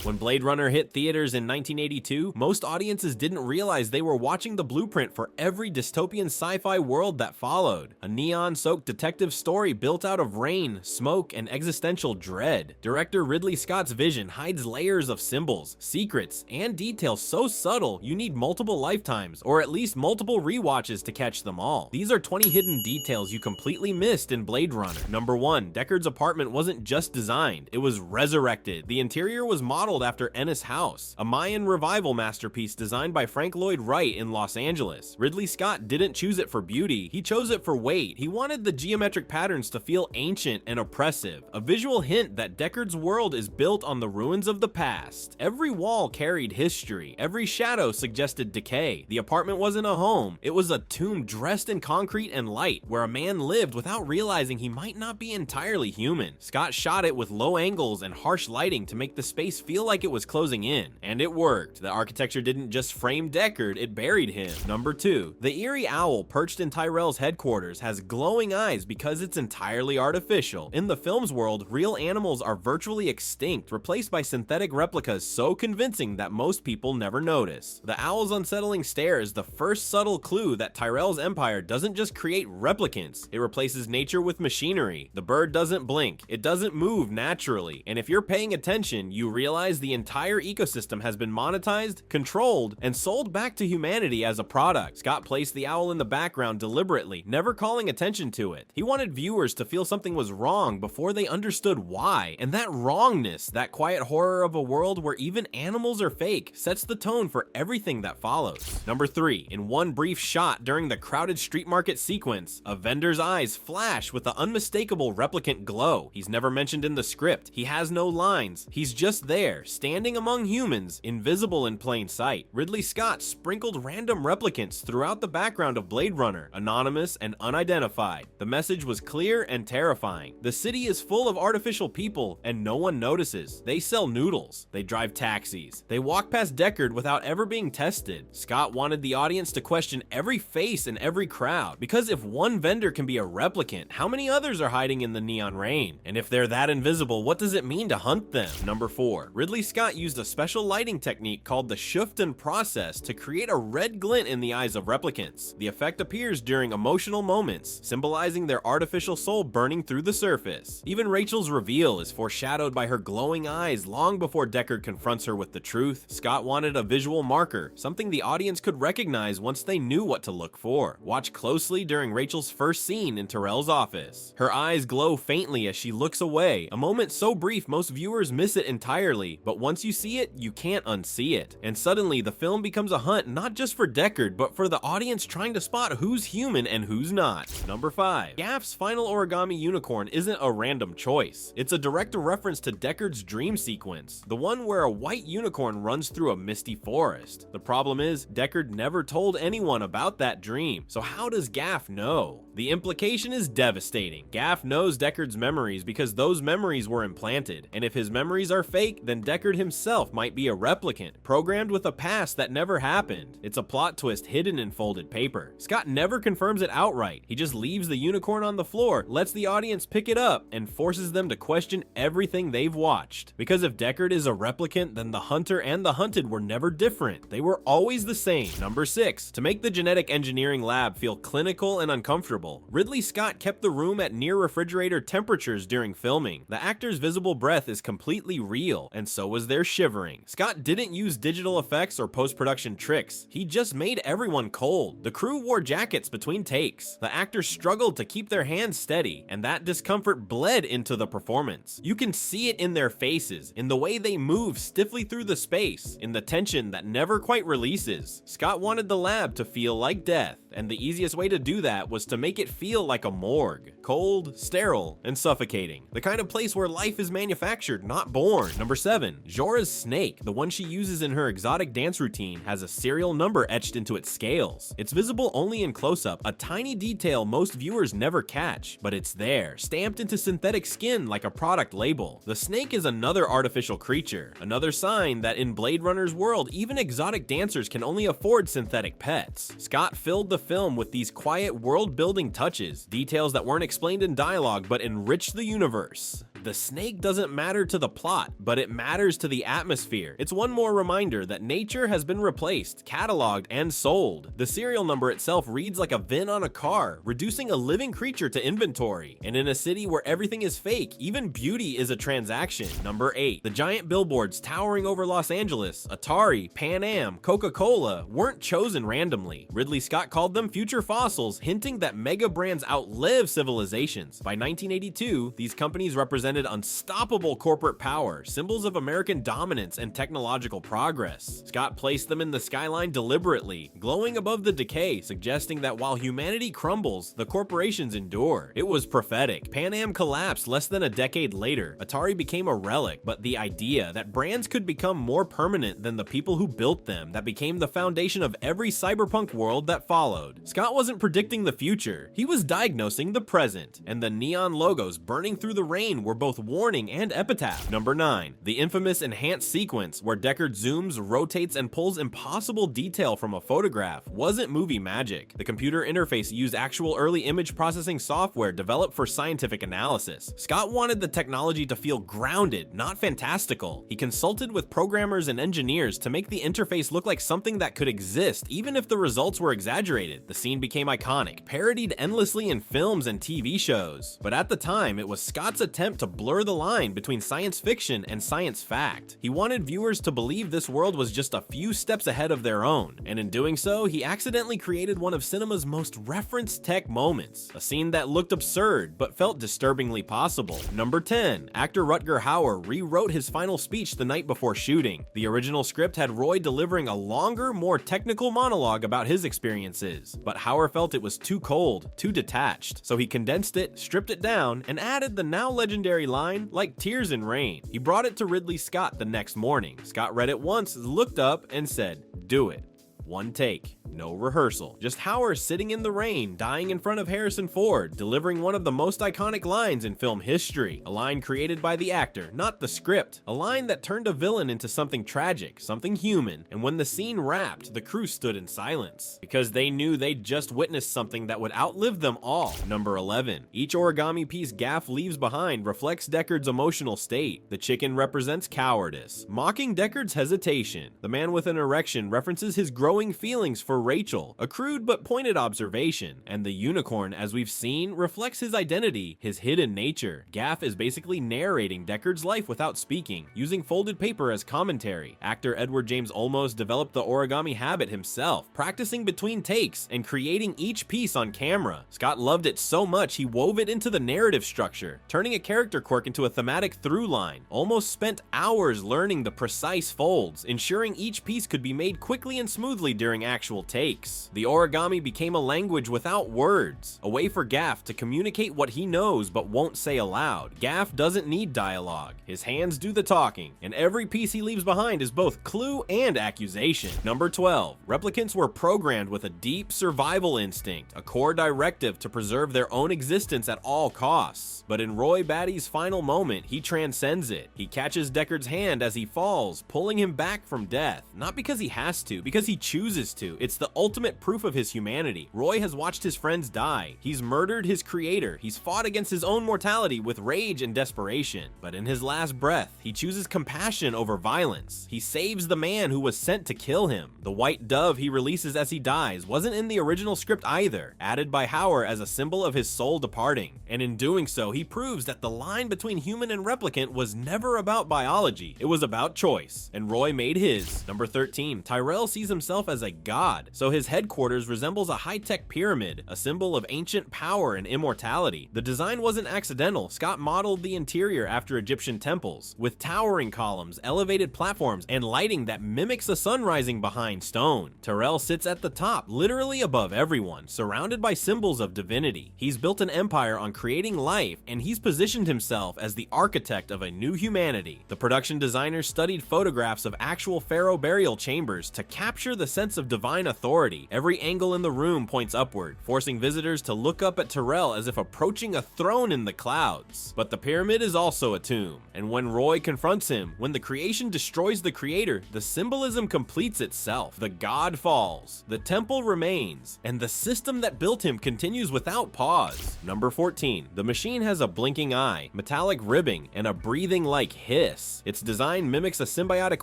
When Blade Runner hit theaters in 1982, most audiences didn't realize they were watching the blueprint for every dystopian sci-fi world that followed. A neon-soaked detective story built out of rain, smoke, and existential dread. Director Ridley Scott's vision hides layers of symbols, secrets, and details so subtle you need multiple lifetimes, or at least multiple rewatches to catch them all. These are 20 hidden details you completely missed in Blade Runner. Number 1. Deckard's apartment wasn't just designed, it was resurrected. The interior was modeled after Ennis House, a Mayan revival masterpiece designed by Frank Lloyd Wright in Los Angeles. Ridley Scott didn't choose it for beauty, he chose it for weight. He wanted the geometric patterns to feel ancient and oppressive, a visual hint that Deckard's world is built on the ruins of the past. Every wall carried history, every shadow suggested decay. The apartment wasn't a home, it was a tomb dressed in concrete and light, where a man lived without realizing he might not be entirely human. Scott shot it with low angles and harsh lighting to make the space feel like it was closing in, and it worked. The architecture didn't just frame Deckard, it buried him. Number 2. The eerie owl perched in Tyrell's headquarters has glowing eyes because it's entirely artificial. In the film's world, real animals are virtually extinct, replaced by synthetic replicas so convincing that most people never notice. The owl's unsettling stare is the first subtle clue that Tyrell's empire doesn't just create replicants, it replaces nature with machinery. The bird doesn't blink, it doesn't move naturally, and if you're paying attention, you realize the entire ecosystem has been monetized, controlled, and sold back to humanity as a product. Scott placed the owl in the background deliberately, never calling attention to it. He wanted viewers to feel something was wrong before they understood why, and that wrongness, that quiet horror of a world where even animals are fake, sets the tone for everything that follows. Number 3. In one brief shot during the crowded street market sequence, a vendor's eyes flash with the unmistakable replicant glow. He's never mentioned in the script, he has no lines, he's just there, standing among humans, invisible in plain sight. Ridley Scott sprinkled random replicants throughout the background of Blade Runner, anonymous and unidentified. The message was clear and terrifying. The city is full of artificial people and no one notices. They sell noodles, they drive taxis, they walk past Deckard without ever being tested. Scott wanted the audience to question every face in every crowd, because if one vendor can be a replicant, how many others are hiding in the neon rain? And if they're that invisible, what does it mean to hunt them? Number 4. Ridley Scott used a special lighting technique called the Schuften process to create a red glint in the eyes of replicants. The effect appears during emotional moments, symbolizing their artificial soul burning through the surface. Even Rachel's reveal is foreshadowed by her glowing eyes long before Deckard confronts her with the truth. Scott wanted a visual marker, something the audience could recognize once they knew what to look for. Watch closely during Rachel's first scene in Tyrell's office. Her eyes glow faintly as she looks away, a moment so brief most viewers miss it entirely, but once you see it, you can't unsee it. And suddenly, the film becomes a hunt not just for Deckard, but for the audience trying to spot who's human and who's not. Number 5. Gaff's final origami unicorn isn't a random choice. It's a direct reference to Deckard's dream sequence, the one where a white unicorn runs through a misty forest. The problem is, Deckard never told anyone about that dream, so how does Gaff know? The implication is devastating. Gaff knows Deckard's memories because those memories were implanted, and if his memories are fake, then Deckard himself might be a replicant, programmed with a past that never happened. It's a plot twist hidden in folded paper. Scott never confirms it outright. He just leaves the unicorn on the floor, lets the audience pick it up, and forces them to question everything they've watched. Because if Deckard is a replicant, then the hunter and the hunted were never different. They were always the same. Number 6. To make the genetic engineering lab feel clinical and uncomfortable, Ridley Scott kept the room at near refrigerator temperatures during filming. The actor's visible breath is completely real, and so was their shivering. Scott didn't use digital effects or post-production tricks. He just made everyone cold. The crew wore jackets between takes. The actors struggled to keep their hands steady, and that discomfort bled into the performance. You can see it in their faces, in the way they move stiffly through the space, in the tension that never quite releases. Scott wanted the lab to feel like death, and the easiest way to do that was to make it feel like a morgue. Cold, sterile, and suffocating. The kind of place where life is manufactured, not born. Number 7. Jorah's snake, the one she uses in her exotic dance routine, has a serial number etched into its scales. It's visible only in close-up, a tiny detail most viewers never catch, but it's there, stamped into synthetic skin like a product label. The snake is another artificial creature, another sign that in Blade Runner's world, even exotic dancers can only afford synthetic pets. Scott filled the film with these quiet world-building touches, details that weren't explained in dialogue but enriched the universe. The snake doesn't matter to the plot, but it matters to the atmosphere. It's one more reminder that nature has been replaced, cataloged, and sold. The serial number itself reads like a VIN on a car, reducing a living creature to inventory. And in a city where everything is fake, even beauty is a transaction. Number 8. The giant billboards towering over Los Angeles, Atari, Pan Am, Coca-Cola weren't chosen randomly. Ridley Scott called them future fossils, hinting that mega brands outlive civilizations. By 1982, these companies represented unstoppable corporate power, symbols of American dominance and technological progress. Scott placed them in the skyline deliberately, glowing above the decay, suggesting that while humanity crumbles, the corporations endure. It was prophetic. Pan Am collapsed less than a decade later. Atari became a relic, but the idea that brands could become more permanent than the people who built them, that became the foundation of every cyberpunk world that followed. Scott wasn't predicting the future, he was diagnosing the present, and the neon logos burning through the rain were both warning and epitaph. Number 9. The infamous enhanced sequence, where Deckard zooms, rotates, and pulls impossible detail from a photograph, wasn't movie magic. The computer interface used actual early image processing software developed for scientific analysis. Scott wanted the technology to feel grounded, not fantastical. He consulted with programmers and engineers to make the interface look like something that could exist, even if the results were exaggerated. The scene became iconic, parodied endlessly in films and TV shows. But at the time, it was Scott's attempt to blur the line between science fiction and science fact. He wanted viewers to believe this world was just a few steps ahead of their own, and in doing so, he accidentally created one of cinema's most referenced tech moments, a scene that looked absurd but felt disturbingly possible. Number 10. Actor Rutger Hauer rewrote his final speech the night before shooting. The original script had Roy delivering a longer, more technical monologue about his experiences, but Hauer felt it was too cold, too detached, so he condensed it, stripped it down, and added the now legendary line, "like tears in rain." He brought it to Ridley Scott the next morning. Scott read it once, looked up, and said, "Do it." One take, no rehearsal. Just Hauer sitting in the rain, dying in front of Harrison Ford, delivering one of the most iconic lines in film history. A line created by the actor, not the script. A line that turned a villain into something tragic, something human. And when the scene wrapped, the crew stood in silence, because they knew they'd just witnessed something that would outlive them all. Number 11. Each origami piece Gaff leaves behind reflects Deckard's emotional state. The chicken represents cowardice, mocking Deckard's hesitation. The man with an erection references his growing feelings for Rachel, a crude but pointed observation, and the unicorn, as we've seen, reflects his identity, his hidden nature. Gaff is basically narrating Deckard's life without speaking, using folded paper as commentary. Actor Edward James Olmos developed the origami habit himself, practicing between takes and creating each piece on camera. Scott loved it so much he wove it into the narrative structure, turning a character quirk into a thematic through line. Olmos spent hours learning the precise folds, ensuring each piece could be made quickly and smoothly during actual takes. The origami became a language without words, a way for Gaff to communicate what he knows but won't say aloud. Gaff doesn't need dialogue. His hands do the talking, and every piece he leaves behind is both clue and accusation. Number 12. Replicants were programmed with a deep survival instinct, a core directive to preserve their own existence at all costs. But in Roy Batty's final moment, he transcends it. He catches Deckard's hand as he falls, pulling him back from death. Not because he has to, because he chooses to. It's the ultimate proof of his humanity. Roy has watched his friends die. He's murdered his creator. He's fought against his own mortality with rage and desperation. But in his last breath, he chooses compassion over violence. He saves the man who was sent to kill him. The white dove he releases as he dies wasn't in the original script either, added by Hauer as a symbol of his soul departing. And in doing so, he proves that the line between human and replicant was never about biology. It was about choice. And Roy made his. Number 13. Tyrell sees himself as a god, so his headquarters resembles a high-tech pyramid, a symbol of ancient power and immortality. The design wasn't accidental. Scott modeled the interior after Egyptian temples, with towering columns, elevated platforms, and lighting that mimics the sun rising behind stone. Tyrell sits at the top, literally above everyone, surrounded by symbols of divinity. He's built an empire on creating life, and he's positioned himself as the architect of a new humanity. The production designers studied photographs of actual pharaoh burial chambers to capture the sense of divine authority. Every angle in the room points upward, forcing visitors to look up at Tyrell as if approaching a throne in the clouds. But the pyramid is also a tomb, and when Roy confronts him, when the creation destroys the creator, the symbolism completes itself. The god falls, the temple remains, and the system that built him continues without pause. Number 14. The machine has a blinking eye, metallic ribbing, and a breathing-like hiss. Its design mimics a symbiotic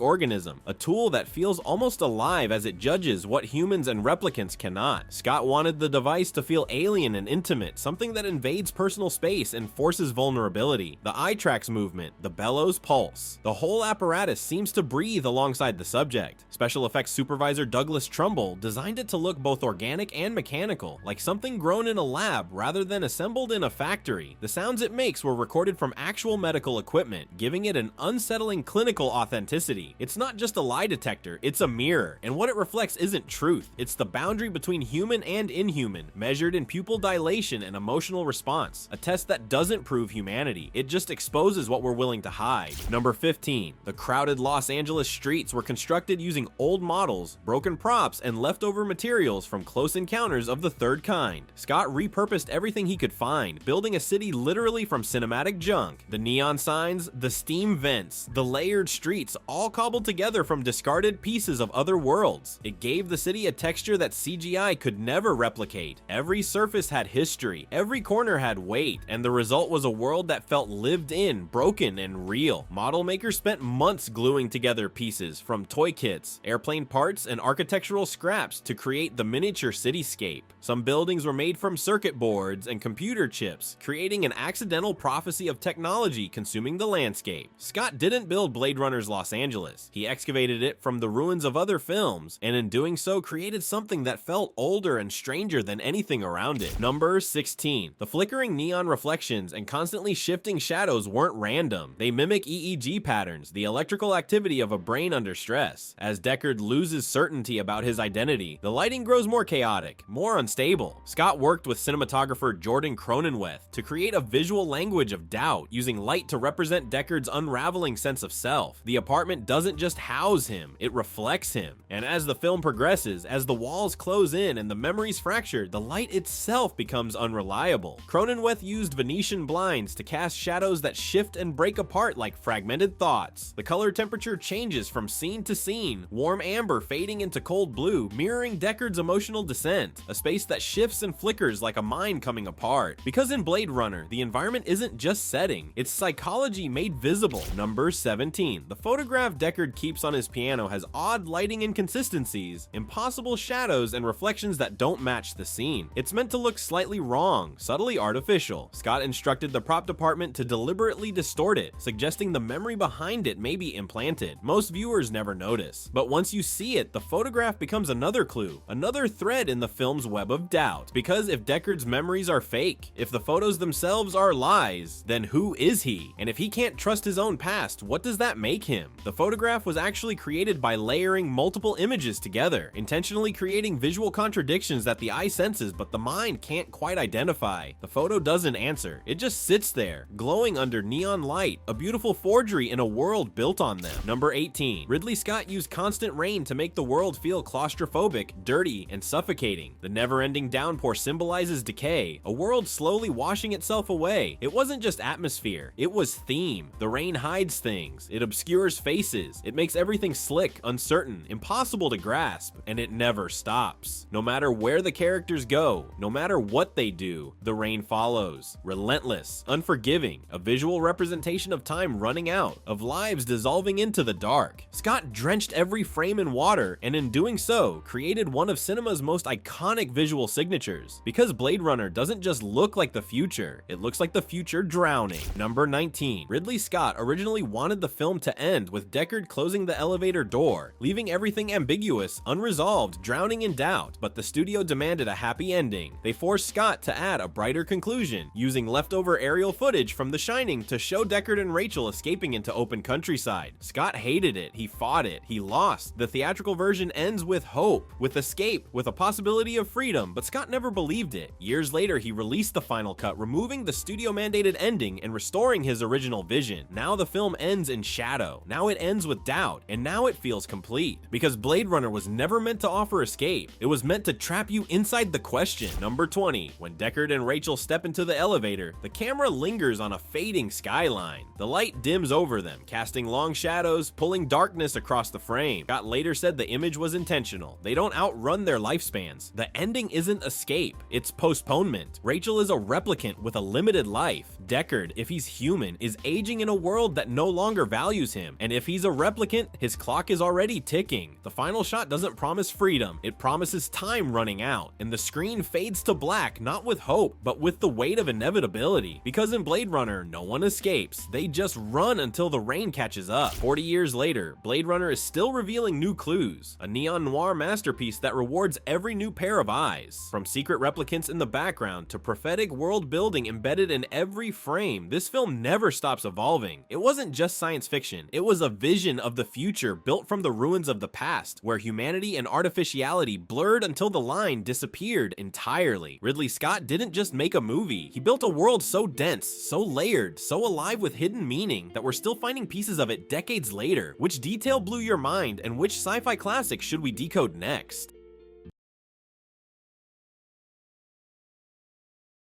organism, a tool that feels almost alive as it judges what humans and replicants cannot. Scott wanted the device to feel alien and intimate, something that invades personal space and forces vulnerability. The eye tracks movement, the bellows pulse. The whole apparatus seems to breathe alongside the subject. Special effects supervisor Douglas Trumbull designed it to look both organic and mechanical, like something grown in a lab rather than assembled in a factory. The sounds it makes were recorded from actual medical equipment, giving it an unsettling clinical authenticity. It's not just a lie detector, it's a mirror, and what it reflects isn't truth. It's the boundary between human and inhuman, measured in pupil dilation and emotional response. A test that doesn't prove humanity, it just exposes what we're willing to hide. Number 15. The crowded Los Angeles streets were constructed using old models, broken props, and leftover materials from Close Encounters of the Third Kind. Scott repurposed everything he could find, building a city literally from cinematic junk. The neon signs, the steam vents, the layered streets, all cobbled together from discarded pieces of other worlds. It gave the city a texture that CGI could never replicate. Every surface had history, every corner had weight, and the result was a world that felt lived in, broken, and real. Model makers spent months gluing together pieces from toy kits, airplane parts, and architectural scraps to create the miniature cityscape. Some buildings were made from circuit boards and computer chips, creating an accidental prophecy of technology consuming the landscape. Scott didn't build Blade Runner's Los Angeles. He excavated it from the ruins of other films, and in doing so created something that felt older and stranger than anything around it. Number 16. The flickering neon reflections and constantly shifting shadows weren't random. They mimic EEG patterns, the electrical activity of a brain under stress. As Deckard loses certainty about his identity, the lighting grows more chaotic, more unstable. Scott worked with cinematographer Jordan Cronenweth to create a visual language of doubt, using light to represent Deckard's unraveling sense of self. The apartment doesn't just house him, it reflects him. And as the film progresses, as the walls close in and the memories fracture, the light itself becomes unreliable. Cronenweth used Venetian blinds to cast shadows that shift and break apart like fragmented thoughts. The color temperature changes from scene to scene, warm amber fading into cold blue, mirroring Deckard's emotional descent, a space that shifts and flickers like a mind coming apart. Because in Blade Runner, the environment isn't just setting, it's psychology made visible. Number 17. The photograph Deckard keeps on his piano has odd lighting inconsistencies, impossible shadows, and reflections that don't match the scene. It's meant to look slightly wrong, subtly artificial. Scott instructed the prop department to deliberately distort it, suggesting the memory behind it may be implanted. Most viewers never notice, but once you see it, the photograph becomes another clue, another thread in the film's web of doubt. Because if Deckard's memories are fake, if the photos themselves are lies, then who is he? And if he can't trust his own past, what does that make him? The photograph was actually created by layering multiple images together, intentionally creating visual contradictions that the eye senses but the mind can't quite identify. The photo doesn't answer, it just sits there, glowing under neon light, a beautiful forgery in a world built on them. Number 18. Ridley Scott used constant rain to make the world feel claustrophobic, dirty, and suffocating. The never-ending downpour symbolizes decay, a world slowly washing itself away. It wasn't just atmosphere, it was theme. The rain hides things, it obscures faces, it makes everything slick, uncertain, impossible to grasp, and it never stops. No matter where the characters go, no matter what they do, the rain follows. Relentless, unforgiving, a visual representation of time running out, of lives dissolving into the dark. Scott drenched every frame in water, and in doing so, created one of cinema's most iconic visual signatures. Because Blade Runner doesn't just look like the future, it looks like the future drowning. Number 19. Ridley Scott originally wanted the film to end with Deckard closing the elevator door, leaving everything ambiguous, unresolved, drowning in doubt, but the studio demanded a happy ending. They forced Scott to add a brighter conclusion, using leftover aerial footage from The Shining to show Deckard and Rachel escaping into open countryside. Scott hated it, he fought it, he lost. The theatrical version ends with hope, with escape, with a possibility of freedom, but Scott never believed it. Years later, he released the final cut, removing the studio-mandated ending and restoring his original vision. Now the film ends in shadow, now it ends with doubt, and now it feels complete. Because Blade Runner was never meant to offer escape. It was meant to trap you inside the question. Number 20. When Deckard and Rachel step into the elevator, the camera lingers on a fading skyline. The light dims over them, casting long shadows, pulling darkness across the frame. Scott later said the image was intentional. They don't outrun their lifespans. The ending isn't escape, it's postponement. Rachel is a replicant with a limited life. Deckard, if he's human, is aging in a world that no longer values him. And if he's a replicant, his clock is already ticking. The final shot doesn't promise freedom, it promises time running out. And the screen fades to black, not with hope, but with the weight of inevitability. Because in Blade Runner, no one escapes. They just run until the rain catches up. 40 years later, Blade Runner is still revealing new clues. A neon noir masterpiece that rewards every new pair of eyes. From secret replicants in the background to prophetic world building embedded in every frame, this film never stops evolving. It wasn't just science fiction, it was a vision of the future built from the ruins of the past, where humanity and artificiality blurred until the line disappeared entirely. Ridley Scott didn't just make a movie, he built a world so dense, so layered, so alive with hidden meaning that we're still finding pieces of it decades later. Which detail blew your mind, and which sci-fi classic should we decode next?